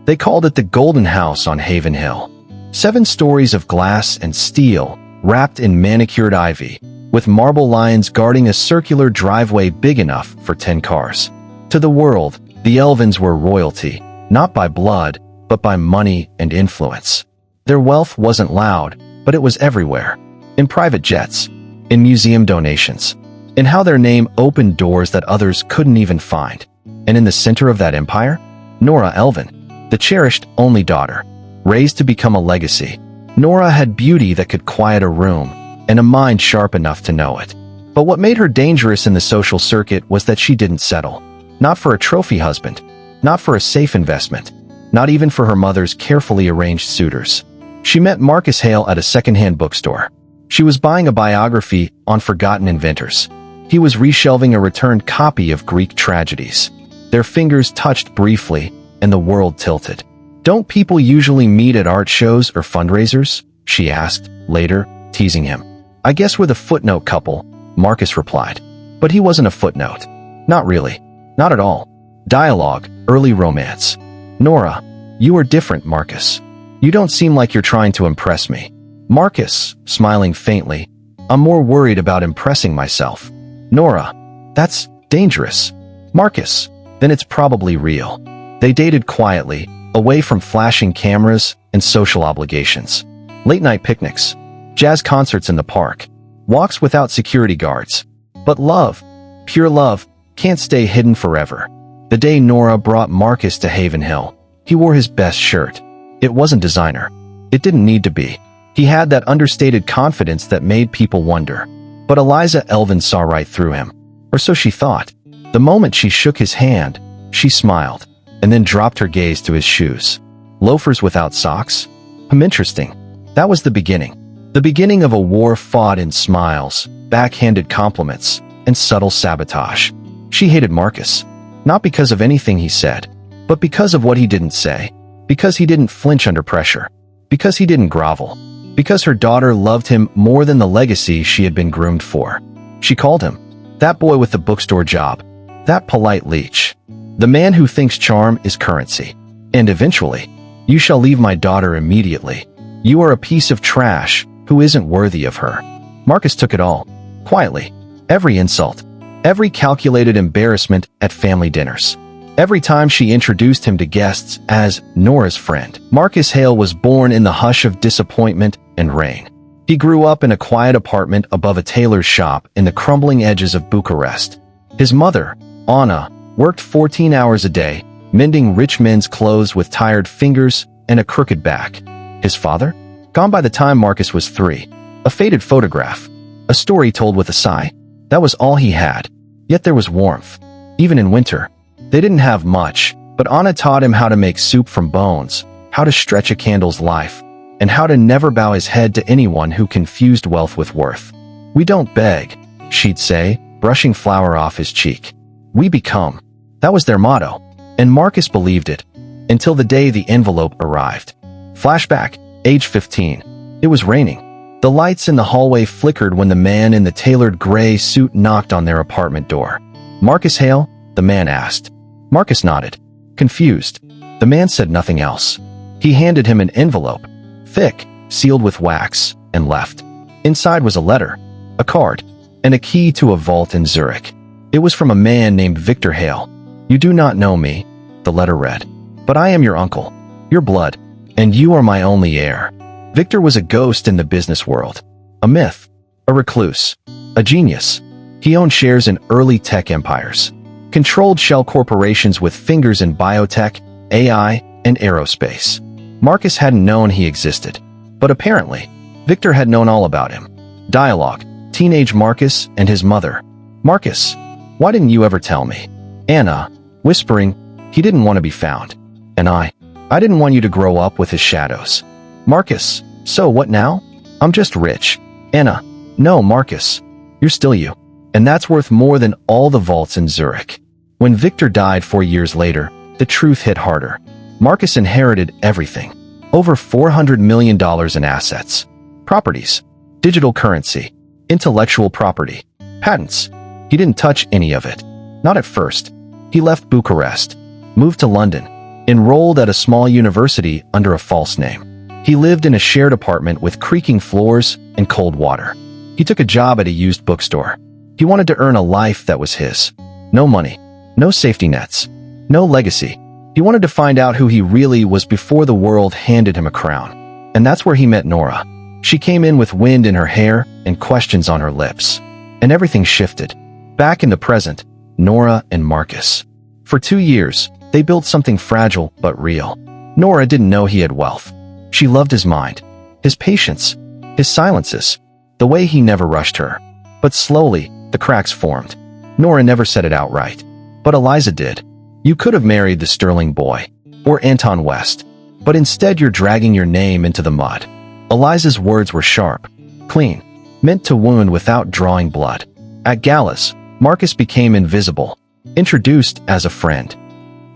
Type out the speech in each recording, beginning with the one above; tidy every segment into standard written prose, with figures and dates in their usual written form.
They called it the Golden House on Haven Hill. 7 stories of glass and steel, wrapped in manicured ivy, with marble lions guarding a circular driveway big enough for 10 cars. To the world, the Elvans were royalty, not by blood, but by money and influence. Their wealth wasn't loud, but it was everywhere. In private jets, in museum donations, in how their name opened doors that others couldn't even find. And in the center of that empire, Nora Elvan, the cherished only daughter, raised to become a legacy. Nora had beauty that could quiet a room, and a mind sharp enough to know it. But what made her dangerous in the social circuit was that she didn't settle. Not for a trophy husband, not for a safe investment, not even for her mother's carefully arranged suitors. She met Marcus Hale at a secondhand bookstore. She was buying a biography on forgotten inventors. He was reshelving a returned copy of Greek tragedies. Their fingers touched briefly, and the world tilted. "Don't people usually meet at art shows or fundraisers?" she asked, later, teasing him. "I guess we're the footnote couple," Marcus replied. But he wasn't a footnote. Not really. Not at all. Dialogue, early romance. "Nora, you are different, Marcus. You don't seem like you're trying to impress me." Marcus, smiling faintly, "I'm more worried about impressing myself." "Nora, that's dangerous." "Marcus, then it's probably real." They dated quietly, away from flashing cameras and social obligations. Late-night picnics, jazz concerts in the park, walks without security guards. But love, pure love, can't stay hidden forever. The day Nora brought Marcus to Haven Hill, he wore his best shirt. It wasn't designer. It didn't need to be. He had that understated confidence that made people wonder. But Eliza Elvan saw right through him. Or so she thought. The moment she shook his hand, she smiled, and then dropped her gaze to his shoes. Loafers without socks? Interesting. That was the beginning. The beginning of a war fought in smiles, backhanded compliments, and subtle sabotage. She hated Marcus. Not because of anything he said, but because of what he didn't say. Because he didn't flinch under pressure. Because he didn't grovel. Because her daughter loved him more than the legacy she had been groomed for. She called him that boy with the bookstore job. That polite leech. The man who thinks charm is currency. And eventually, "You shall leave my daughter immediately. You are a piece of trash who isn't worthy of her." Marcus took it all. Quietly. Every insult. Every calculated embarrassment at family dinners. Every time she introduced him to guests as Nora's friend. Marcus Hale was born in the hush of disappointment and rain. He grew up in a quiet apartment above a tailor's shop in the crumbling edges of Bucharest. His mother, Anna, worked 14 hours a day, mending rich men's clothes with tired fingers and a crooked back. His father? Gone by the time Marcus was 3. A faded photograph. A story told with a sigh. That was all he had. Yet there was warmth. Even in winter. They didn't have much, but Anna taught him how to make soup from bones, how to stretch a candle's life, and how to never bow his head to anyone who confused wealth with worth. "We don't beg," she'd say, brushing flour off his cheek. "We become." That was their motto, and Marcus believed it, until the day the envelope arrived. Flashback, age 15. It was raining. The lights in the hallway flickered when the man in the tailored gray suit knocked on their apartment door. "Marcus Hale?" the man asked. Marcus nodded, confused. The man said nothing else. He handed him an envelope, thick, sealed with wax, and left. Inside was a letter, a card, and a key to a vault in Zurich. It was from a man named Victor Hale. "You do not know me," the letter read, "but I am your uncle, your blood, and you are my only heir." Victor was a ghost in the business world, a myth, a recluse, a genius. He owned shares in early tech empires, controlled shell corporations with fingers in biotech, AI, and aerospace. Marcus hadn't known he existed, but apparently, Victor had known all about him. Dialogue, teenage Marcus and his mother. "Marcus, why didn't you ever tell me?" Anna, whispering, "He didn't want to be found. And I didn't want you to grow up with his shadows." Marcus, "So what now?" "I'm just rich." Anna, "No, Marcus, you're still you. And that's worth more than all the vaults in Zurich." When Victor died 4 years later, the truth hit harder. Marcus inherited everything. Over $400 million in assets. Properties. Digital currency. Intellectual property. Patents. He didn't touch any of it. Not at first. He left Bucharest. Moved to London. enrolled at a small university under a false name. He lived in a shared apartment with creaking floors and cold water. He took a job at a used bookstore. He wanted to earn a life that was his. No money, no safety nets, no legacy. He wanted to find out who he really was before the world handed him a crown. And that's where he met Nora. She came in with wind in her hair and questions on her lips. And everything shifted. Back in the present, Nora and Marcus. For 2 years, they built something fragile but real. Nora didn't know he had wealth. She loved his mind, his patience, his silences, the way he never rushed her. But slowly, the cracks formed. Nora never said it outright. But Eliza did. You could have married the Sterling boy, or Anton West. But instead you're dragging your name into the mud. Eliza's words were sharp, clean, meant to wound without drawing blood. At galas, Marcus became invisible, introduced as a friend,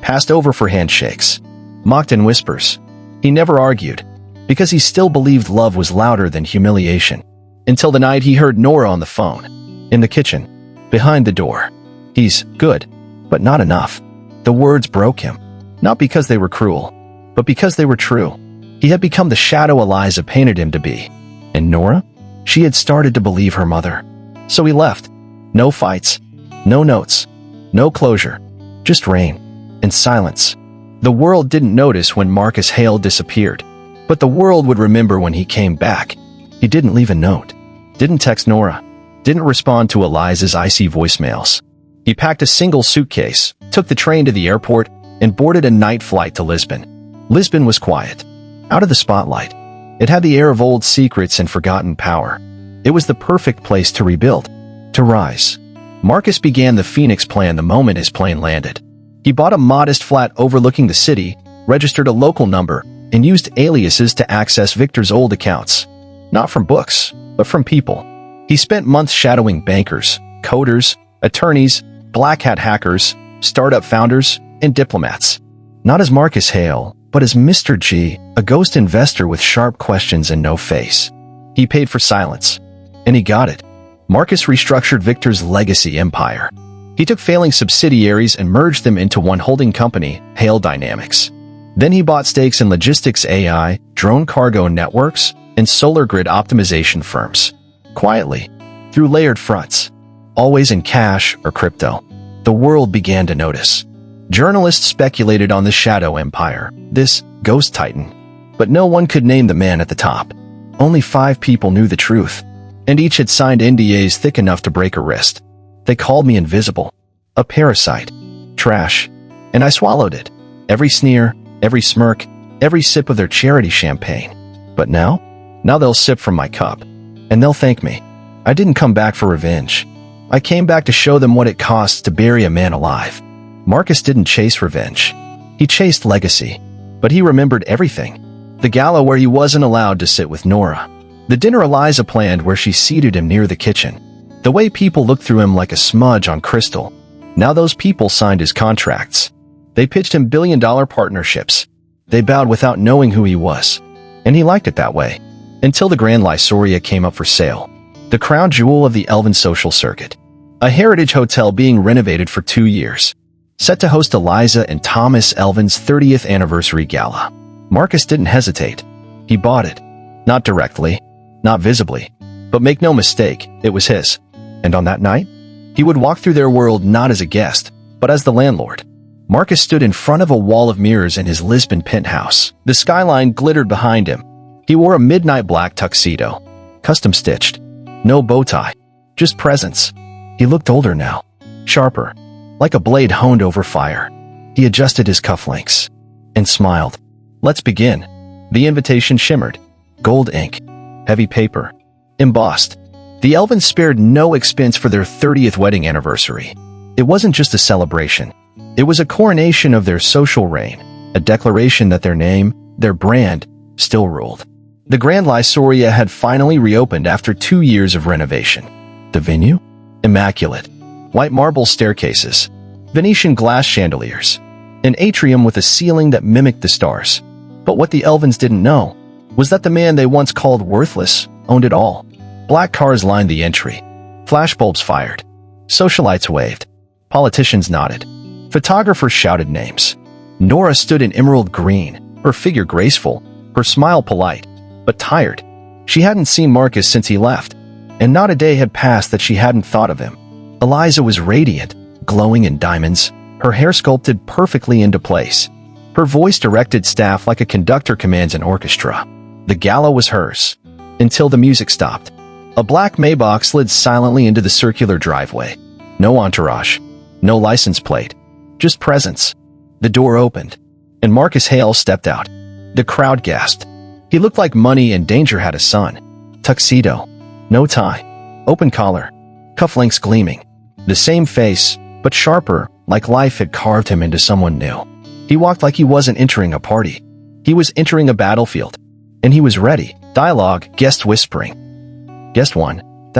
passed over for handshakes, mocked in whispers. He never argued, because he still believed love was louder than humiliation. Until the night he heard Nora on the phone, in the kitchen, behind the door. He's good, but not enough. The words broke him, not because they were cruel, but because they were true. He had become the shadow Eliza painted him to be. And Nora? She had started to believe her mother. So he left. No fights, no notes, no closure, just rain and silence. The world didn't notice when Marcus Hale disappeared, but the world would remember when he came back. He didn't leave a note, didn't text Nora, didn't respond to Eliza's icy voicemails. He packed a single suitcase, took the train to the airport, and boarded a night flight to Lisbon. Lisbon was quiet, out of the spotlight. It had the air of old secrets and forgotten power. It was the perfect place to rebuild, to rise. Marcus began the Phoenix plan the moment his plane landed. He bought a modest flat overlooking the city, registered a local number, and used aliases to access Victor's old accounts. Not from books, but from people. He spent months shadowing bankers, coders, attorneys, black hat hackers, startup founders, and diplomats. Not as Marcus Hale, but as Mr. G, a ghost investor with sharp questions and no face. He paid for silence, and he got it. Marcus restructured Victor's legacy empire. He took failing subsidiaries and merged them into one holding company, Hale Dynamics. Then he bought stakes in logistics AI, drone cargo networks, and solar grid optimization firms. Quietly, through layered fronts, always in cash or crypto, the world began to notice. Journalists speculated on the shadow empire, this ghost titan. But no one could name the man at the top. Only 5 people knew the truth, and each had signed NDAs thick enough to break a wrist. They called me invisible, a parasite, trash, and I swallowed it. Every sneer, every smirk, every sip of their charity champagne. But now they'll sip from my cup, and they'll thank me. I didn't come back for revenge. I came back to show them what it costs to bury a man alive. Marcus didn't chase revenge. He chased legacy, but he remembered everything. The gala where he wasn't allowed to sit with Nora. The dinner Eliza planned where she seated him near the kitchen. The way people looked through him like a smudge on crystal. Now those people signed his contracts. They pitched him billion-dollar partnerships. They bowed without knowing who he was. And he liked it that way. Until the Grand Lysoria came up for sale. The crown jewel of the Elvan social circuit. A heritage hotel being renovated for 2 years. Set to host Eliza and Thomas Elvan's 30th anniversary gala. Marcus didn't hesitate. He bought it. Not directly, not visibly. But make no mistake, it was his. And on that night, he would walk through their world not as a guest, but as the landlord. Marcus stood in front of a wall of mirrors in his Lisbon penthouse. The skyline glittered behind him. He wore a midnight black tuxedo, custom-stitched. No bow tie, just presence. He looked older now, sharper, like a blade honed over fire. He adjusted his cufflinks and smiled. Let's begin. The invitation shimmered. Gold ink, heavy paper, embossed. The Elvans spared no expense for their 30th wedding anniversary. It wasn't just a celebration. It was a coronation of their social reign, a declaration that their name, their brand, still ruled. The Grand Lysoria had finally reopened after 2 years of renovation. The venue? Immaculate. White marble staircases, Venetian glass chandeliers, an atrium with a ceiling that mimicked the stars. But what the Elvans didn't know was that the man they once called worthless owned it all. Black cars lined the entry. Flashbulbs fired. Socialites waved. Politicians nodded. Photographers shouted names. Nora stood in emerald green, her figure graceful, her smile polite, but tired. She hadn't seen Marcus since he left, and not a day had passed that she hadn't thought of him. Eliza was radiant, glowing in diamonds, her hair sculpted perfectly into place. Her voice directed staff like a conductor commands an orchestra. The gala was hers, until the music stopped. A black Maybach slid silently into the circular driveway. No entourage, no license plate, just presence. The door opened, and Marcus Hale stepped out. The crowd gasped. He looked like money and danger had a son. Tuxedo, no tie, open collar, cufflinks gleaming. The same face, but sharper, like life had carved him into someone new. He walked like he wasn't entering a party. He was entering a battlefield. And he was ready. Dialogue, guest whispering. Guest 1,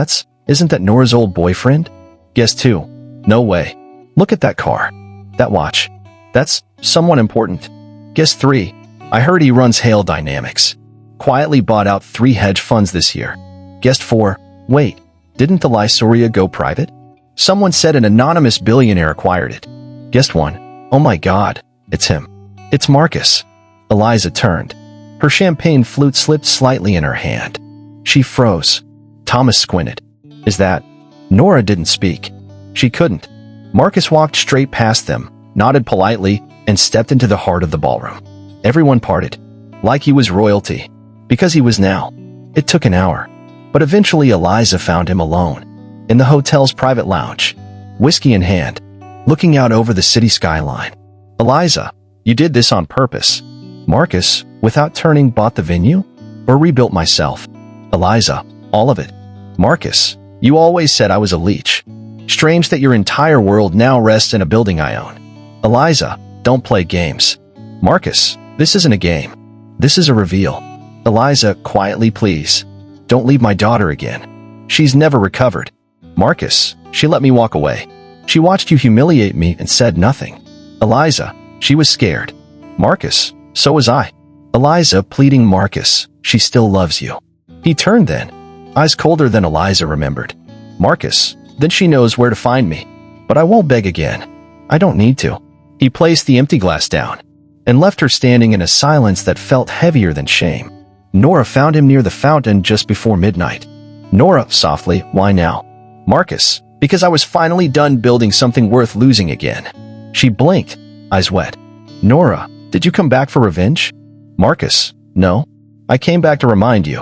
isn't that Nora's old boyfriend? Guest 2, no way. Look at that car. That watch. That's someone important. Guest 3, I heard he runs Hale Dynamics. Quietly bought out 3 hedge funds this year. Guest 4, wait, didn't the Lysoria go private? Someone said an anonymous billionaire acquired it. Guest 1, oh my god, it's him. It's Marcus. Eliza turned. Her champagne flute slipped slightly in her hand. She froze. Thomas squinted. Is that? Nora didn't speak. She couldn't. Marcus walked straight past them, nodded politely, and stepped into the heart of the ballroom. Everyone parted, like he was royalty, because he was now. It took an hour, but eventually Eliza found him alone, in the hotel's private lounge, whiskey in hand, looking out over the city skyline. Eliza, you did this on purpose. Marcus, without turning, bought the venue? Or rebuilt myself? Eliza, all of it. Marcus, you always said I was a leech. Strange that your entire world now rests in a building I own. Eliza, don't play games. Marcus, this isn't a game. This is a reveal. Eliza, quietly please. Don't leave my daughter again. She's never recovered. Marcus, she let me walk away. She watched you humiliate me and said nothing. Eliza, she was scared. Marcus, so was I. Eliza pleading Marcus, she still loves you. He turned then, eyes colder than Eliza remembered. Marcus, then she knows where to find me. But I won't beg again. I don't need to. He placed the empty glass down and left her standing in a silence that felt heavier than shame. Nora found him near the fountain just before midnight. Nora, softly, why now? Marcus, because I was finally done building something worth losing again. She blinked, eyes wet. Nora, did you come back for revenge? Marcus, no. I came back to remind you.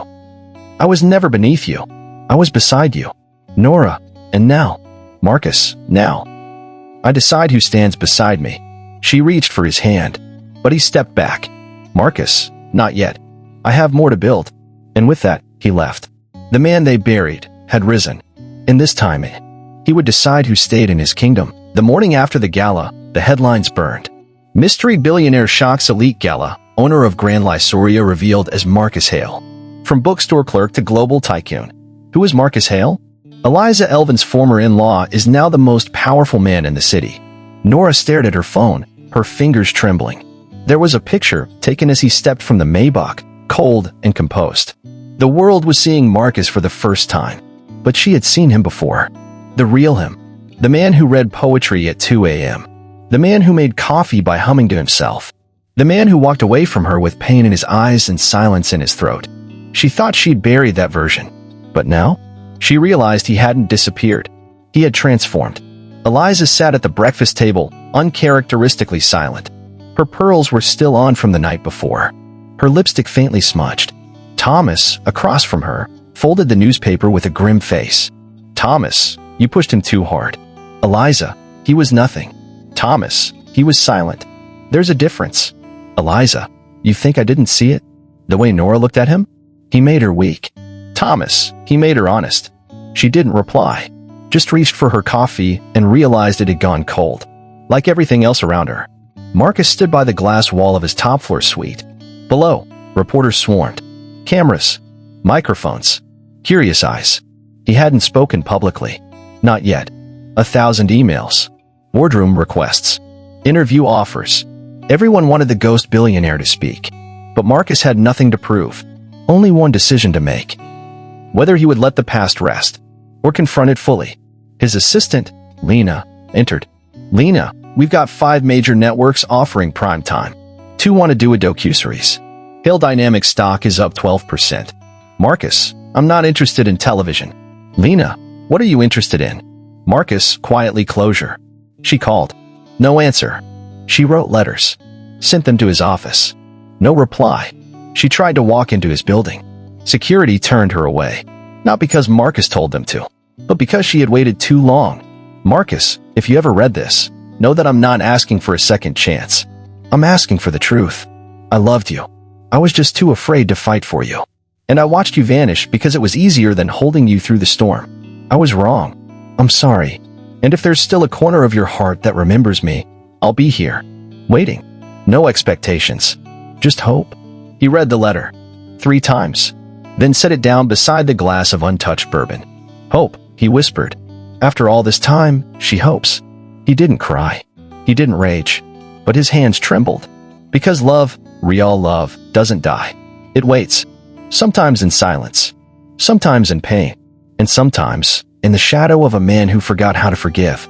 I was never beneath you. I was beside you. Nora, and now. Marcus, now. I decide who stands beside me. She reached for his hand, but he stepped back. Marcus, not yet. I have more to build. And with that, he left. The man they buried had risen. And this time, he would decide who stayed in his kingdom. The morning after the gala, the headlines burned. Mystery billionaire shocks elite gala, owner of Grand Lysoria revealed as Marcus Hale. From bookstore clerk to global tycoon. Who is Marcus Hale? Eliza Elvan's former in-law is now the most powerful man in the city. Nora stared at her phone, her fingers trembling. There was a picture taken as he stepped from the Maybach, cold and composed. The world was seeing Marcus for the first time, but she had seen him before. The real him. The man who read poetry at 2 a.m. The man who made coffee by humming to himself. The man who walked away from her with pain in his eyes and silence in his throat. She thought she'd buried that version. But now, she realized he hadn't disappeared. He had transformed. Eliza sat at the breakfast table, uncharacteristically silent. Her pearls were still on from the night before. Her lipstick faintly smudged. Thomas, across from her, folded the newspaper with a grim face. Thomas, you pushed him too hard. Eliza, he was nothing. Thomas, he was silent. There's a difference. Eliza, you think I didn't see it? The way Nora looked at him? He made her weak. Thomas, he made her honest. She didn't reply, just reached for her coffee and realized it had gone cold, like everything else around her. Marcus stood by the glass wall of his top-floor suite. Below, reporters swarmed. Cameras, microphones, curious eyes. He hadn't spoken publicly. Not yet. 1,000 emails. Boardroom requests. Interview offers. Everyone wanted the ghost billionaire to speak. But Marcus had nothing to prove. Only one decision to make. Whether he would let the past rest, or confront it fully. His assistant, Lena, entered. Lena, We've got 5 major networks offering prime time. 2 want to do a docuseries. Hale Dynamics stock is up 12%. Marcus, I'm not interested in television. Lena, what are you interested in? Marcus, quietly closure. She called. No answer. She wrote letters. Sent them to his office. No reply. She tried to walk into his building. Security turned her away. Not because Marcus told them to, but because she had waited too long. Marcus, if you ever read this, know that I'm not asking for a second chance. I'm asking for the truth. I loved you. I was just too afraid to fight for you. And I watched you vanish because it was easier than holding you through the storm. I was wrong. I'm sorry. And if there's still a corner of your heart that remembers me, I'll be here, waiting. No expectations. Just hope. He read the letter 3 times, then set it down beside the glass of untouched bourbon. Hope, he whispered. After all this time, she hopes. He didn't cry. He didn't rage. But his hands trembled. Because love, real love, doesn't die. It waits. Sometimes in silence. Sometimes in pain. And sometimes in the shadow of a man who forgot how to forgive.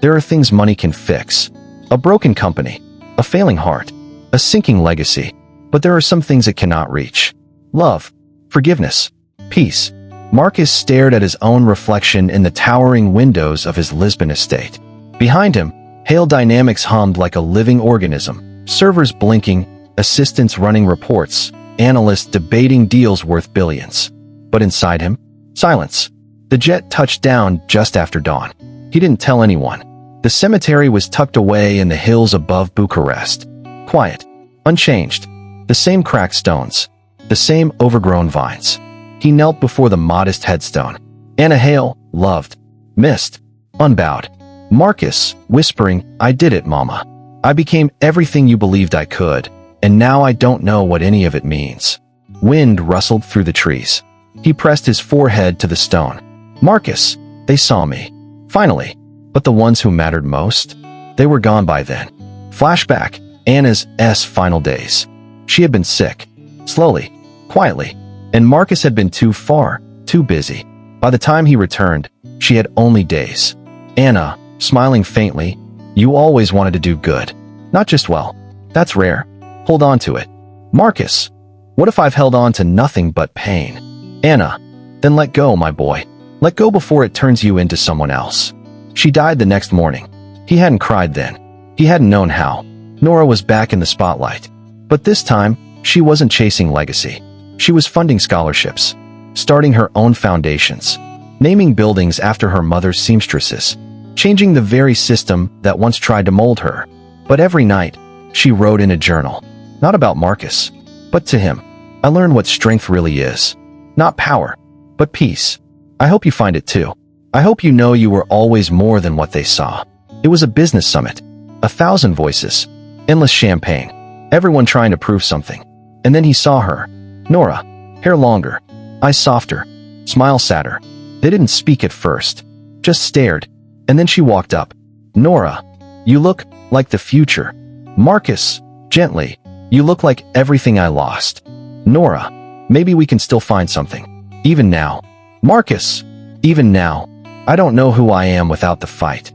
There are things money can fix. A broken company. A failing heart. A sinking legacy. But there are some things it cannot reach. Love. Forgiveness. Peace. Marcus stared at his own reflection in the towering windows of his Lisbon estate. Behind him, Hale Dynamics hummed like a living organism, servers blinking, assistants running reports, analysts debating deals worth billions. But inside him, silence. The jet touched down just after dawn. He didn't tell anyone. The cemetery was tucked away in the hills above Bucharest. Quiet. Unchanged. The same cracked stones. The same overgrown vines. He knelt before the modest headstone. Anna Hale, loved. Missed. Unbowed. Marcus, whispering, I did it, Mama. I became everything you believed I could, and now I don't know what any of it means. Wind rustled through the trees. He pressed his forehead to the stone. Marcus, they saw me. Finally. But the ones who mattered most? They were gone by then. Flashback, Anna's final days. She had been sick. Slowly. Quietly. And Marcus had been too far, too busy. By the time he returned, she had only days. Anna, smiling faintly, you always wanted to do good. Not just well. That's rare. Hold on to it. Marcus, what if I've held on to nothing but pain? Anna, then let go, my boy. Let go before it turns you into someone else. She died the next morning. He hadn't cried then. He hadn't known how. Nora was back in the spotlight. But this time, she wasn't chasing legacy. She was funding scholarships, starting her own foundations, naming buildings after her mother's seamstresses, changing the very system that once tried to mold her. But every night, she wrote in a journal, not about Marcus, but to him. I learned what strength really is. Not power, but peace. I hope you find it too. I hope you know you were always more than what they saw. It was a business summit. 1,000 voices. Endless champagne. Everyone trying to prove something. And then he saw her. Nora. Hair longer. Eyes softer. Smile sadder. They didn't speak at first. Just stared. And then she walked up. Nora. You look like the future. Marcus. Gently. You look like everything I lost. Nora. Maybe we can still find something. Even now. Marcus. Even now. I don't know who I am without the fight.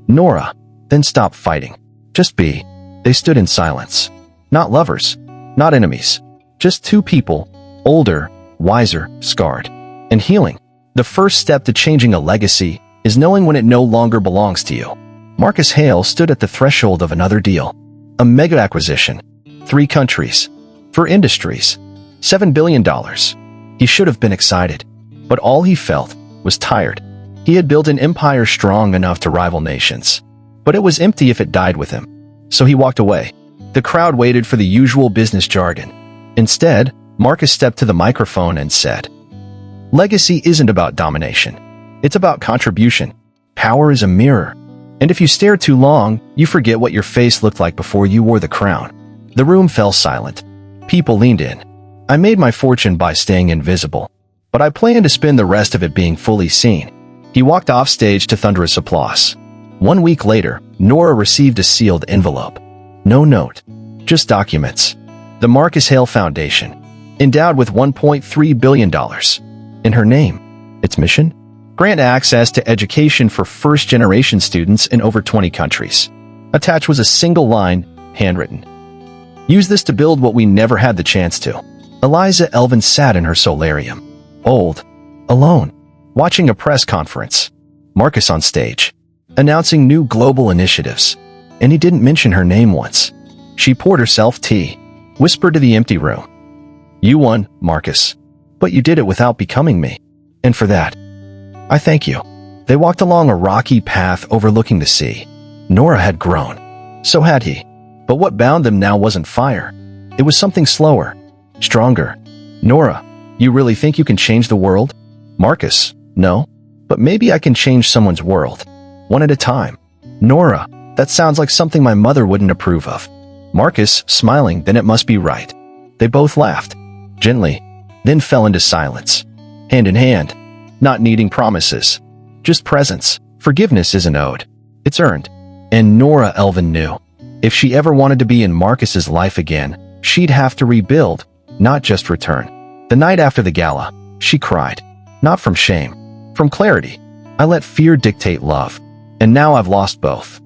Nora. Then stop fighting. Just be. They stood in silence. Not lovers. Not enemies. Just 2 people. Older. Wiser. Scarred. And healing. The first step to changing a legacy is knowing when it no longer belongs to you. Marcus Hale stood at the threshold of another deal. A mega acquisition. 3 countries. 4 industries. $7 billion. He should have been excited. But all he felt was tired. He had built an empire strong enough to rival nations. But it was empty if it died with him. So he walked away. The crowd waited for the usual business jargon. Instead, Marcus stepped to the microphone and said, Legacy isn't about domination. It's about contribution. Power is a mirror. And if you stare too long, you forget what your face looked like before you wore the crown. The room fell silent. People leaned in. I made my fortune by staying invisible. But I plan to spend the rest of it being fully seen. He walked off stage to thunderous applause. 1 week later, Nora received a sealed envelope. No note. Just documents. The Marcus Hale Foundation. Endowed with $1.3 billion. In her name. Its mission? Grant access to education for first-generation students in over 20 countries. Attached was a single line, handwritten. Use this to build what we never had the chance to. Eliza Elvan sat in her solarium, old, alone, watching a press conference. Marcus on stage, announcing new global initiatives. And he didn't mention her name once. She poured herself tea, whispered to the empty room. You won, Marcus. But you did it without becoming me. And for that, I thank you. They walked along a rocky path overlooking the sea. Nora had grown. So had he. But what bound them now wasn't fire. It was something slower, stronger. Nora, you really think you can change the world? Marcus, no. But maybe I can change someone's world. One at a time. Nora, that sounds like something my mother wouldn't approve of. Marcus, smiling, then it must be right. They both laughed, gently, then fell into silence. Hand in hand, not needing promises. Just presence. Forgiveness isn't owed. It's earned. And Nora Elvan knew. If she ever wanted to be in Marcus's life again, she'd have to rebuild, not just return. The night after the gala, she cried. Not from shame. From clarity. I let fear dictate love. And now I've lost both.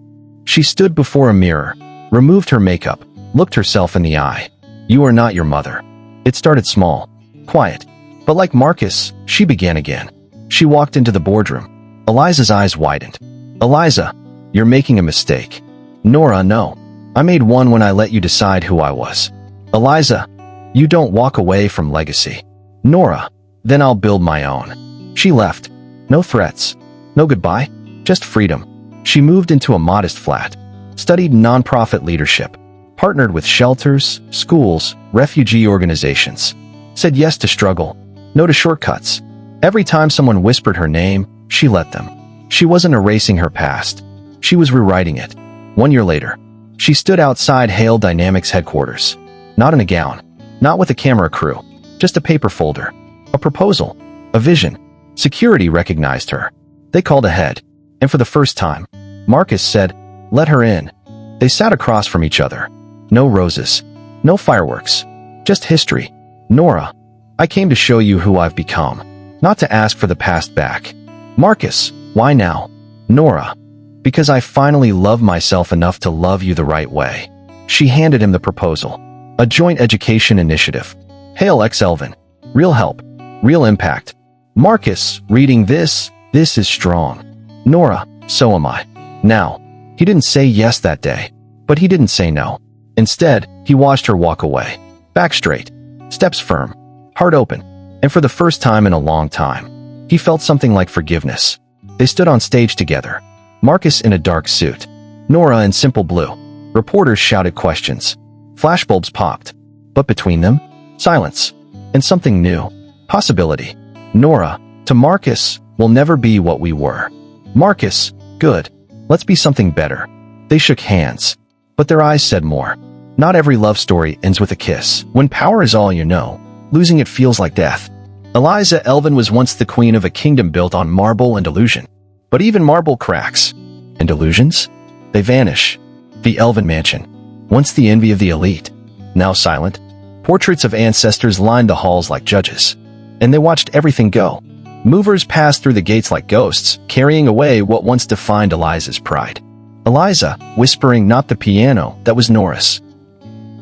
She stood before a mirror, removed her makeup, looked herself in the eye. You are not your mother. It started small, quiet. But like Marcus, she began again. She walked into the boardroom. Eliza's eyes widened. Eliza, you're making a mistake. Nora, no. I made one when I let you decide who I was. Eliza, you don't walk away from legacy. Nora, then I'll build my own. She left. No threats. No goodbye. Just freedom. She moved into a modest flat, studied nonprofit leadership, partnered with shelters, schools, refugee organizations, said yes to struggle, no to shortcuts. Every time someone whispered her name, she let them. She wasn't erasing her past. She was rewriting it. 1 year later, she stood outside Hale Dynamics headquarters. Not in a gown, not with a camera crew, just a paper folder, a proposal, a vision. Security recognized her. They called ahead. And for the first time, Marcus said, let her in. They sat across from each other. No roses, no fireworks, just history. Nora, I came to show you who I've become, not to ask for the past back. Marcus, why now? Nora, because I finally love myself enough to love you the right way. She handed him the proposal, a joint education initiative. Hale X Elvan, real help, real impact. Marcus, reading this is strong. Nora, so am I. Now, he didn't say yes that day, but he didn't say no. Instead, he watched her walk away, back straight, steps firm, heart open, and for the first time in a long time, he felt something like forgiveness. They stood on stage together, Marcus in a dark suit, Nora in simple blue. Reporters shouted questions. Flashbulbs popped. But between them, silence, and something new, possibility. Nora, to Marcus, we'll never be what we were. Marcus, good. Let's be something better. They shook hands, but their eyes said more. Not every love story ends with a kiss. When power is all you know, losing it feels like death. Eliza Elvan was once the queen of a kingdom built on marble and illusion. But even marble cracks. And illusions? They vanish. The Elvan mansion, once the envy of the elite, now silent. Portraits of ancestors lined the halls like judges. And they watched everything go. Movers passed through the gates like ghosts, carrying away what once defined Eliza's pride. Eliza, whispering not the piano that was Nora's.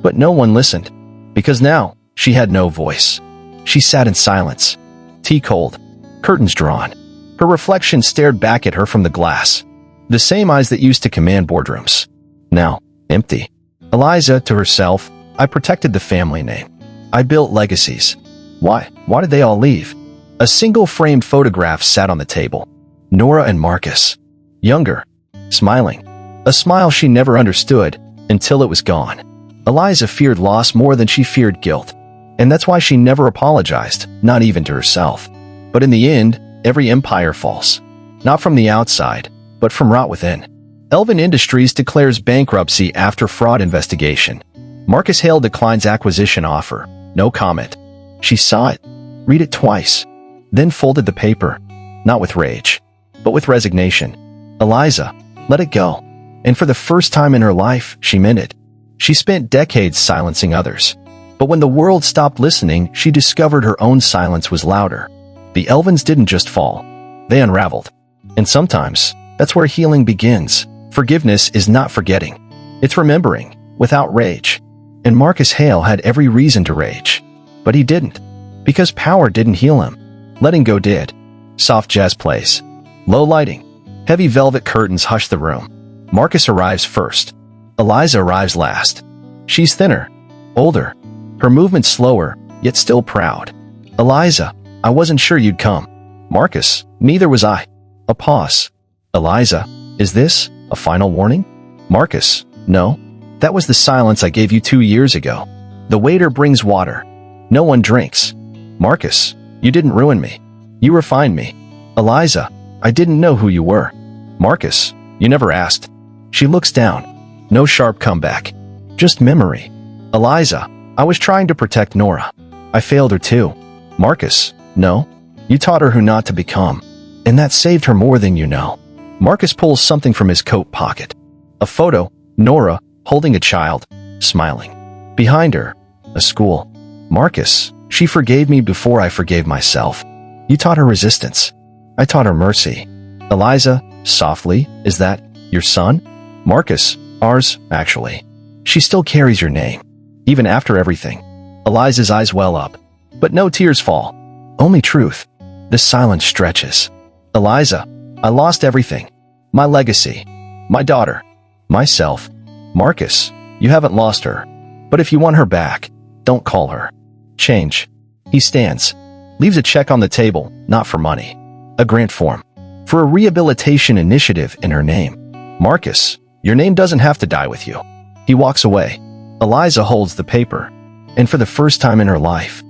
But no one listened, because now she had no voice. She sat in silence, tea cold, curtains drawn. Her reflection stared back at her from the glass, the same eyes that used to command boardrooms. Now, empty. Eliza, to herself, I protected the family name. I built legacies. Why? Why did they all leave? A single framed photograph sat on the table. Nora and Marcus. Younger. Smiling. A smile she never understood until it was gone. Eliza feared loss more than she feared guilt. And that's why she never apologized, not even to herself. But in the end, every empire falls. Not from the outside, but from rot within. Elvan Industries declares bankruptcy after fraud investigation. Marcus Hale declines acquisition offer. No comment. She saw it. Read it twice. Then folded the paper. Not with rage, but with resignation. Eliza, let it go. And for the first time in her life, she meant it. She spent decades silencing others. But when the world stopped listening, she discovered her own silence was louder. The Elvans didn't just fall. They unraveled. And sometimes, that's where healing begins. Forgiveness is not forgetting. It's remembering, without rage. And Marcus Hale had every reason to rage. But he didn't. Because power didn't heal him. Letting go did. Soft jazz plays. Low lighting. Heavy velvet curtains hush the room. Marcus arrives first. Eliza arrives last. She's thinner. Older. Her movement slower, yet still proud. Eliza, I wasn't sure you'd come. Marcus, neither was I. A pause. Eliza, is this a final warning? Marcus, no. That was the silence I gave you 2 years ago. The waiter brings water. No one drinks. Marcus, you didn't ruin me. You refined me. Eliza, I didn't know who you were. Marcus, you never asked. She looks down. No sharp comeback. Just memory. Eliza, I was trying to protect Nora. I failed her too. Marcus, no. You taught her who not to become. And that saved her more than you know. Marcus pulls something from his coat pocket. A photo, Nora, holding a child, smiling. Behind her, a school. Marcus, she forgave me before I forgave myself. You taught her resistance. I taught her mercy. Eliza, softly, is that your son? Marcus, ours, actually. She still carries your name, even after everything. Eliza's eyes well up, but no tears fall. Only truth. The silence stretches. Eliza, I lost everything. My legacy. My daughter. Myself. Marcus, you haven't lost her. But if you want her back, don't call her. Change. He stands. Leaves a check on the table, not for money. A grant form. For a rehabilitation initiative in her name. Marcus, your name doesn't have to die with you. He walks away. Eliza holds the paper. And for the first time in her life,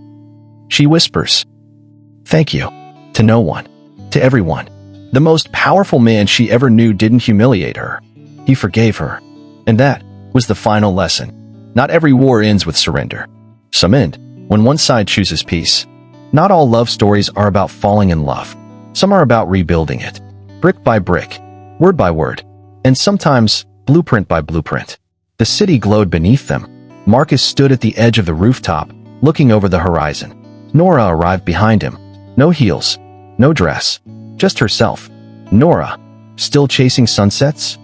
she whispers, "Thank you." To no one. To everyone. The most powerful man she ever knew didn't humiliate her. He forgave her. And that was the final lesson. Not every war ends with surrender. Some end when one side chooses peace. Not all love stories are about falling in love. Some are about rebuilding it. Brick by brick. Word by word. And sometimes blueprint by blueprint. The city glowed beneath them. Marcus stood at the edge of the rooftop, looking over the horizon. Nora arrived behind him. No heels. No dress. Just herself. Nora, still chasing sunsets?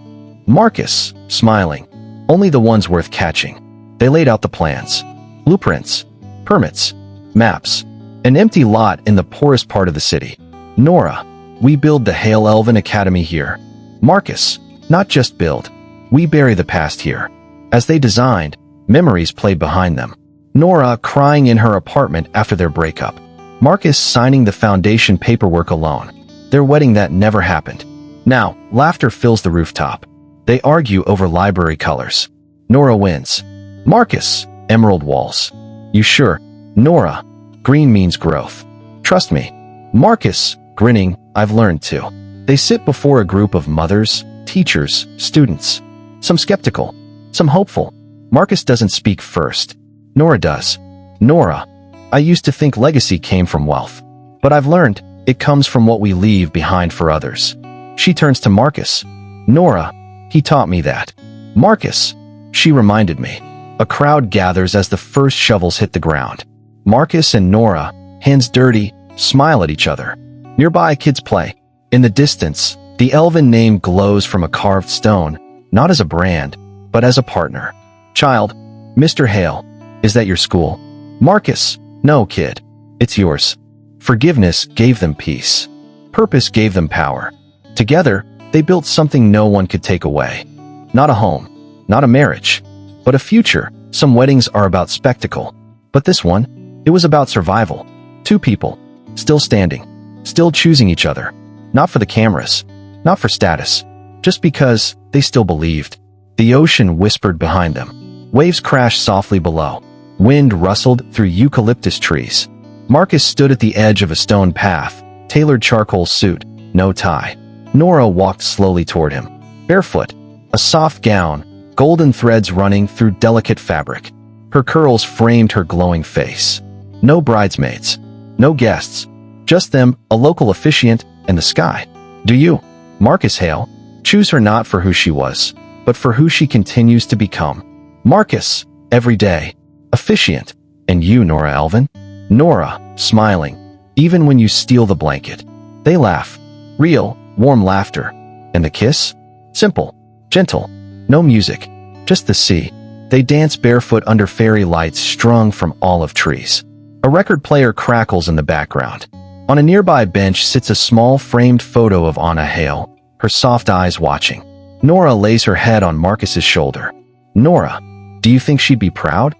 Marcus, smiling. Only the ones worth catching. They laid out the plans. Blueprints. Permits. Maps. An empty lot in the poorest part of the city. Nora, we build the Hale Elvan Academy here. Marcus, not just build. We bury the past here. As they designed, memories played behind them. Nora crying in her apartment after their breakup. Marcus signing the foundation paperwork alone. Their wedding that never happened. Now, laughter fills the rooftop. They argue over library colors. Nora wins. Marcus, emerald walls. You sure? Nora, green means growth. Trust me. Marcus, grinning, I've learned to. They sit before a group of mothers, teachers, students. Some skeptical, some hopeful. Marcus doesn't speak first. Nora does. Nora, I used to think legacy came from wealth. But I've learned it comes from what we leave behind for others. She turns to Marcus. Nora, he taught me that. Marcus, she reminded me. A crowd gathers as the first shovels hit the ground. Marcus and Nora, hands dirty, smile at each other. Nearby, kids play. In the distance, the Elvan name glows from a carved stone, not as a brand, but as a partner. Child, Mr. Hale, is that your school? Marcus, no, kid. It's yours. Forgiveness gave them peace. Purpose gave them power. Together, they built something no one could take away. Not a home, not a marriage, but a future. Some weddings are about spectacle. But this one, it was about survival. Two people, still standing, still choosing each other. Not for the cameras, not for status, just because they still believed. The ocean whispered behind them. Waves crashed softly below. Wind rustled through eucalyptus trees. Marcus stood at the edge of a stone path, tailored charcoal suit, no tie. Nora walked slowly toward him. Barefoot, a soft gown, golden threads running through delicate fabric. Her curls framed her glowing face. No bridesmaids, no guests, just them, a local officiant, and the sky. Do you, Marcus Hale, choose her not for who she was, but for who she continues to become? Marcus, every day, officiant, and you, Nora Elvan? Nora, smiling, even when you steal the blanket. They laugh. Real, warm laughter. And the kiss? Simple, Gentle. No music. Just the sea. They dance barefoot under fairy lights strung from olive trees. A record player crackles in the background. On a nearby bench sits a small framed photo of Anna Hale, her soft eyes watching. Nora lays her head on Marcus's shoulder. Nora, do you think she'd be proud?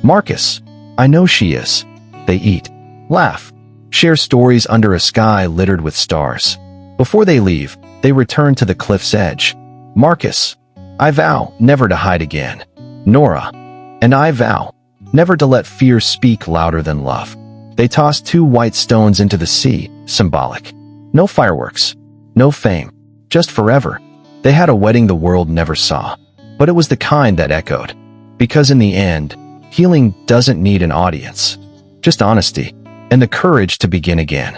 Marcus, I know she is. They eat, laugh, share stories under a sky littered with stars. Before they leave, they return to the cliff's edge. Marcus, I vow never to hide again. Nora, and I vow never to let fear speak louder than love. They toss 2 white stones into the sea, symbolic. No fireworks, no fame, just forever. They had a wedding the world never saw, but it was the kind that echoed. Because in the end, healing doesn't need an audience, just honesty and the courage to begin again.